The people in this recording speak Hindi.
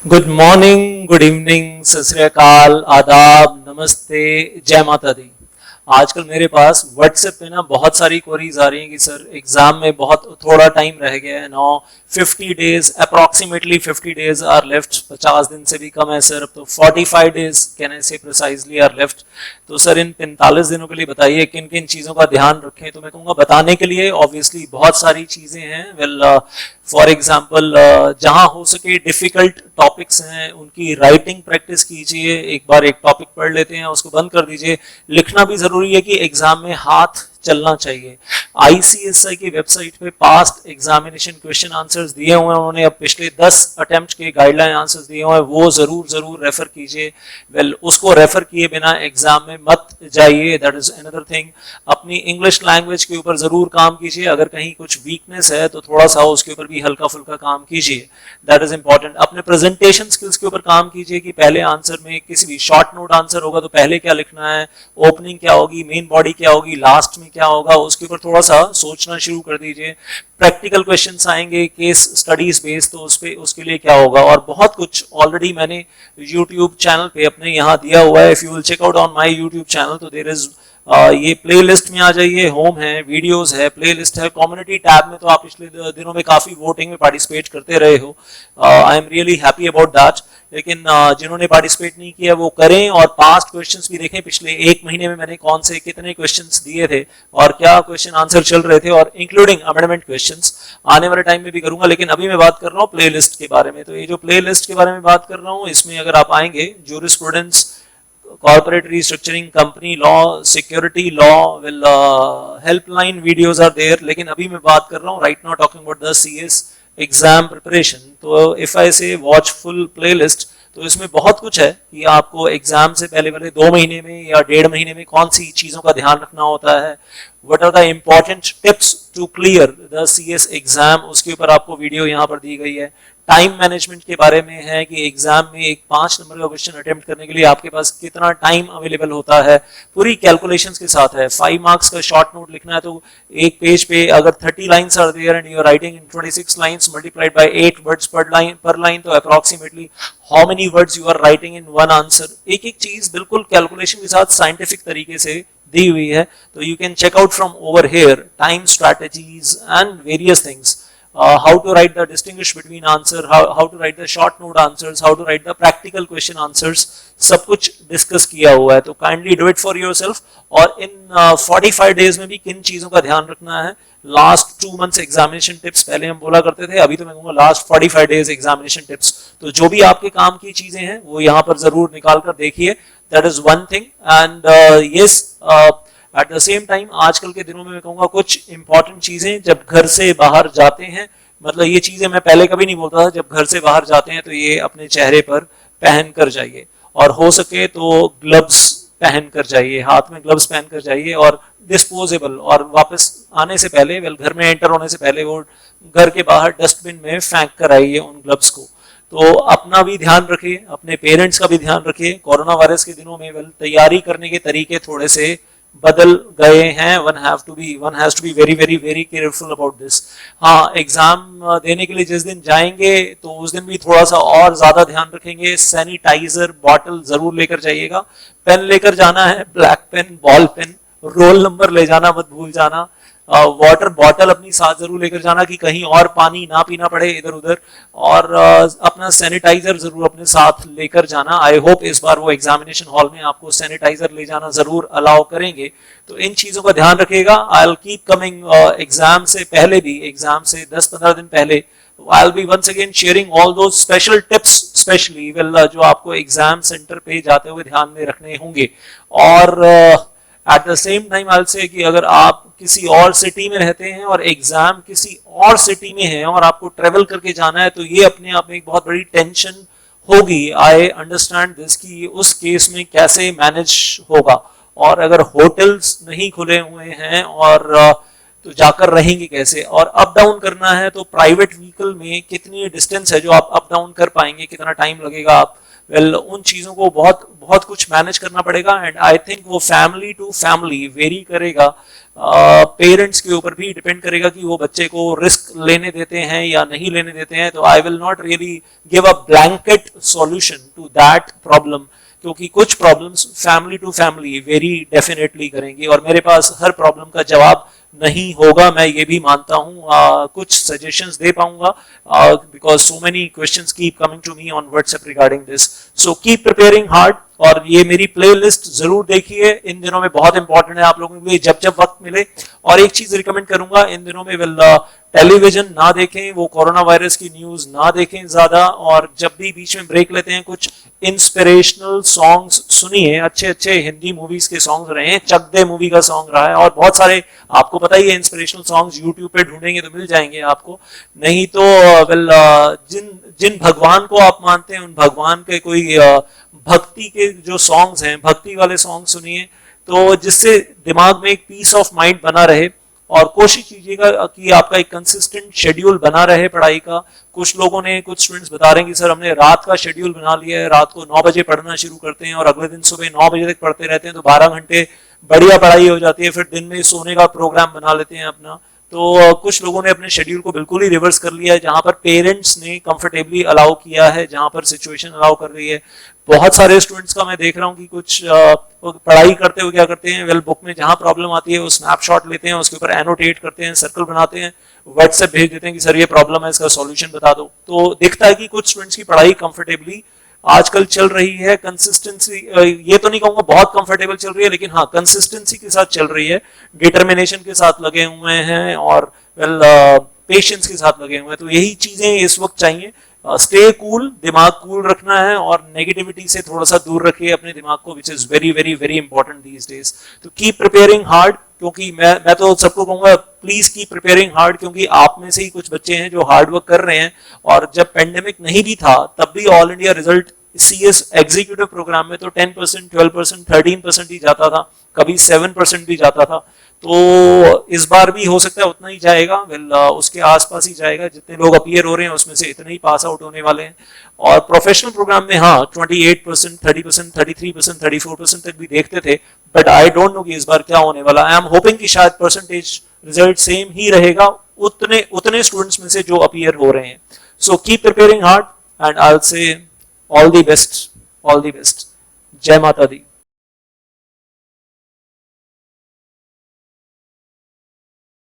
गुड मॉर्निंग, गुड इवनिंग, सत श्री अकाल, आदाब, नमस्ते, जय माता दी। आजकल मेरे पास व्हाट्सएप पे ना बहुत सारी क्वेरीज आ रही हैं कि सर एग्जाम में बहुत थोड़ा टाइम रह गया है, no 50 days, approximately 50 days are left, 50 दिन से भी कम है सर, अब तो 45 डेज कैन आई से प्रिसाइजली आर लेफ्ट। तो सर इन 45 दिनों के लिए बताइए किन किन चीज़ों का ध्यान रखें। तो मैं कहूँगा बताने के लिए ऑब्वियसली बहुत सारी चीज़ें हैं। वेल फॉर एग्जाम्पल जहाँ हो सके डिफिकल्ट टॉपिक्स हैं उनकी राइटिंग प्रैक्टिस कीजिए। एक बार एक टॉपिक पढ़ लेते हैं उसको बंद कर दीजिए। लिखना भी जरूरी है कि एग्जाम में हाथ चलना चाहिए। आईसीएसआई की वेबसाइट पे पास्ट एग्जामिनेशन क्वेश्चन आंसर्स दिए हुए हैं उन्होंने, अब पिछले 10 अटेम्प्ट के गाइडलाइन आंसर्स दिए हुए हैं, वो जरूर रेफर कीजिए। वेल उसको रेफर किए बिना एग्जाम में मत जाइए, दैट इज अनदर थिंग। अपनी इंग्लिश लैंग्वेज के ऊपर जरूर काम कीजिए, अगर कहीं कुछ वीकनेस है तो थोड़ा सा उसके ऊपर भी हल्का फुल्का काम कीजिए, दैट इज इंपॉर्टेंट। अपने प्रेजेंटेशन स्किल्स के ऊपर काम कीजिए कि पहले आंसर में किसी भी शॉर्ट नोट आंसर होगा तो पहले क्या लिखना है, ओपनिंग क्या होगी, मेन बॉडी क्या होगी, लास्ट में क्या होगा, उसके ऊपर थोड़ा सा सोचना शुरू कर दीजिए। प्रैक्टिकल क्वेश्चंस आएंगे, केस स्टडीज बेस्ड, तो उसके लिए क्या होगा, और बहुत कुछ ऑलरेडी मैंने यूट्यूब चैनल पे अपने यहाँ दिया हुआ है। If you will check out on my YouTube channel तो देयर इज ये प्लेलिस्ट में आ जाइए, होम है, वीडियोस है, प्लेलिस्ट है, कम्युनिटी टैब में तो आप पिछले दिनों में काफी वोटिंग में पार्टिसिपेट करते रहे हो, I am really happy about that. लेकिन जिन्होंने पार्टिसिपेट नहीं किया वो करें और पास्ट क्वेश्चंस भी देखें, पिछले एक महीने में मैंने कौन से कितने क्वेश्चंस दिए थे और क्या क्वेश्चन आंसर चल रहे थे, और इंक्लूडिंग अमेंडमेंट क्वेश्चंस आने वाले टाइम में भी करूंगा। लेकिन अभी मैं बात कर रहा हूँ प्लेलिस्ट के बारे में। तो ये जो प्लेलिस्ट के बारे में बात कर रहा हूँ इसमें अगर आप आएंगे, jurisprudence, corporate restructuring, company law, security law, will helpline videos are there। लेकिन अभी मैं बात कर रहा हूँ right now talking about the CS exam preparation। तो if I say watch full playlist तो इसमें बहुत कुछ है कि आपको एग्जाम से पहले वाले 2 महीने में या 1.5 महीने में कौन सी चीजों का ध्यान रखना होता है, what are the important tips to clear the CS exam, उसके ऊपर आपको वीडियो यहाँ पर दी गई है। टाइम मैनेजमेंट के बारे में है कि एग्जाम में एक 5 नंबर का क्वेश्चन अटेम्प्ट करने के लिए आपके पास कितना टाइम अवेलेबल होता है, पूरी कैलकुलेशंस के साथ है। 5 मार्क्स का शॉर्ट नोट लिखना है तो एक पेज पे अगर 30 lines are there and you are writing in 26 lines multiplied by 8 words per line, तो approximately how many words you are writing in one answer. एक एक चीज बिल्कुल कैलकुलेशन के साथ साइंटिफिक तरीके से दी हुई है। तो you can check out from over here time strategies and various things, how to write the distinguish between answer, how to write the short note answers, how to write the practical question answers, सब कुछ डिस्कस किया हुआ है। तो kindly do it for yourself. और इन 45 डेज में भी किन चीजों का ध्यान रखना है, लास्ट 2 मंथ्स एग्जामिनेशन टिप्स पहले हम बोला करते थे, अभी तो मैं कहूँगा लास्ट 45 डेज एग्जामिनेशन टिप्स। तो जो भी आपके काम की चीजें हैं वो यहाँ पर जरूर निकाल कर देखिए, that is one thing. And yes, at the same time आजकल के दिनों में मैं कहूँगा कुछ इंपॉर्टेंट चीजें जब घर से बाहर जाते हैं, मतलब ये चीजें मैं पहले कभी नहीं बोलता था, जब घर से बाहर जाते हैं तो ये अपने चेहरे पर पहन कर जाइए, और हो सके तो ग्लव्स पहन कर जाइए, हाथ में ग्लव्स पहन कर जाइए, और डिस्पोजेबल, और वापस आने से पहले, वेल घर में एंटर होने से पहले वो घर के बाहर डस्टबिन में फेंक कर आइए उन ग्लव्स को। तो अपना भी ध्यान रखिए, अपने पेरेंट्स का भी ध्यान रखिए। कोरोना वायरस के दिनों में वेल तैयारी करने के तरीके थोड़े से बदल गए हैं, one has to be very careful about this। हाँ, एग्जाम देने के लिए जिस दिन जाएंगे तो उस दिन भी थोड़ा सा और ज्यादा ध्यान रखेंगे। सैनिटाइजर बॉटल जरूर लेकर जाइएगा, पेन लेकर जाना है, black pen, ball pen, roll number ले जाना मत भूल जाना, वाटर बॉटल अपनी साथ जरूर लेकर जाना कि कहीं और पानी ना पीना पड़े इधर उधर, और अपना सैनिटाइजर जरूर अपने साथ लेकर जाना। आई होप इस बार वो एग्जामिनेशन हॉल में आपको सैनिटाइजर ले जाना जरूर अलाउ करेंगे। तो इन चीजों का ध्यान रखिएगा। I will keep coming exam से पहले भी, एग्जाम से 10-15 दिन पहले I'll be once again sharing all those special tips, especially जो आपको एग्जाम सेंटर पे जाते हुए ध्यान में रखने होंगे। और at the same time I will say कि अगर आप किसी और सिटी में रहते हैं और एग्जाम किसी और सिटी में है और आपको ट्रेवल करके जाना है, तो ये अपने आप में एक बहुत बड़ी टेंशन होगी। आई अंडरस्टैंड दिस कि उस केस में कैसे मैनेज होगा, और अगर होटल्स नहीं खुले हुए हैं और तो जाकर रहेंगे कैसे, और अप डाउन करना है तो प्राइवेट व्हीकल में कितनी डिस्टेंस है जो आप अप डाउन कर पाएंगे, कितना टाइम लगेगा, आप वेल उन चीज़ों को बहुत बहुत कुछ मैनेज करना पड़ेगा। एंड आई थिंक वो फैमिली टू फैमिली वेरी करेगा, पेरेंट्स के ऊपर भी डिपेंड करेगा कि वो बच्चे को रिस्क लेने देते हैं या नहीं लेने देते हैं। तो I will not really give a blanket solution to that problem, क्योंकि कुछ problems family to family very definitely करेंगी और मेरे पास हर प्रॉब्लम का जवाब नहीं होगा, मैं ये भी मानता हूँ। कुछ सजेशंस दे पाऊंगा because so many questions keep coming to me on WhatsApp regarding this. So keep preparing hard और ये मेरी प्लेलिस्ट जरूर देखिए, इन दिनों में बहुत इंपॉर्टेंट है आप लोगों के लिए जब जब वक्त मिले। और एक चीज रिकमेंड करूंगा, इन दिनों में टेलीविजन ना देखें, वो कोरोना वायरस की न्यूज ना देखें ज्यादा, और जब भी बीच में ब्रेक लेते हैं कुछ इंस्पिरेशनल सॉन्ग्स सुनिए। अच्छे अच्छे हिंदी मूवीज के सॉन्ग्स रहे हैं, चक दे मूवी का सॉन्ग रहा है और बहुत सारे आपको पता ही है इंस्पिरेशनल सॉन्ग्स यूट्यूब पे ढूंढेंगे तो मिल जाएंगे आपको। नहीं तो जिन जिन भगवान को आप मानते हैं उन भगवान के कोई भक्ति के जो सॉन्ग्स हैं, भक्ति वाले सॉन्ग सुनिए, तो जिससे दिमाग में एक पीस ऑफ माइंड बना रहे। और कोशिश कीजिएगा कि आपका एक कंसिस्टेंट शेड्यूल बना रहे पढ़ाई का। कुछ लोगों ने, कुछ स्टूडेंट्स बता रहे हैं कि सर हमने रात का शेड्यूल बना लिया है, रात को 9 बजे पढ़ना शुरू करते हैं और अगले दिन सुबह 9 बजे तक पढ़ते रहते हैं, तो 12 घंटे बढ़िया पढ़ाई हो जाती है। फिर दिन में सोने का प्रोग्राम बना लेते हैं अपना। तो कुछ लोगों ने अपने शेड्यूल को बिल्कुल ही रिवर्स कर लिया है, जहां पर पेरेंट्स ने कंफर्टेबली अलाउ किया है, जहां पर सिचुएशन अलाउ कर रही है। बहुत सारे स्टूडेंट्स का मैं देख रहा हूँ कि कुछ पढ़ाई करते हुए क्या करते हैं, वेल बुक में जहां प्रॉब्लम आती है वो स्नैपशॉट लेते हैं, उसके ऊपर एनोटेट करते हैं, सर्कल बनाते हैं, व्हाट्सएप भेज देते हैं कि सर ये प्रॉब्लम है, इसका सॉल्यूशन बता दो। तो दिखता है कि कुछ स्टूडेंट्स की पढ़ाई कंफर्टेबली आजकल चल रही है, कंसिस्टेंसी, ये तो नहीं कहूंगा बहुत कंफर्टेबल चल रही है, लेकिन हाँ कंसिस्टेंसी के साथ चल रही है, डिटर्मिनेशन के साथ लगे हुए हैं और वेल पेशेंस के साथ लगे हुए हैं। तो यही चीजें इस वक्त चाहिए। स्टे कूल, दिमाग कूल रखना है और नेगेटिविटी से थोड़ा सा दूर रखिए अपने दिमाग को, which is very very very important these days. तो कीप प्रिपेयरिंग हार्ड, क्योंकि मैं तो सबको कहूंगा प्लीज कीप प्रिपेयरिंग हार्ड, क्योंकि आप में से ही कुछ बच्चे हैं जो हार्ड वर्क कर रहे हैं। और जब पेंडेमिक नहीं भी था तब भी all India result CS executive programme में तो 10%, 12%, 13% ही जाता था, कभी 7% भी जाता था। तो इस बार भी हो सकता है उतना ही जाएगा, वेल उसके आसपास ही जाएगा। जितने लोग अपीयर हो रहे हैं उसमें से इतने ही पास आउट होने वाले हैं। और प्रोफेशनल प्रोग्राम में हाँ 28%, 30%, 33%, 34% तक भी देखते थे, बट आई डोंट नो कि इस बार क्या होने वाला। आई एम होपिंग कि शायद परसेंटेज रिजल्ट सेम ही रहेगा उतने स्टूडेंट्स में से जो अपीयर हो रहे हैं। सो keep preparing hard and I will say all the best, all the best. जय माता दी।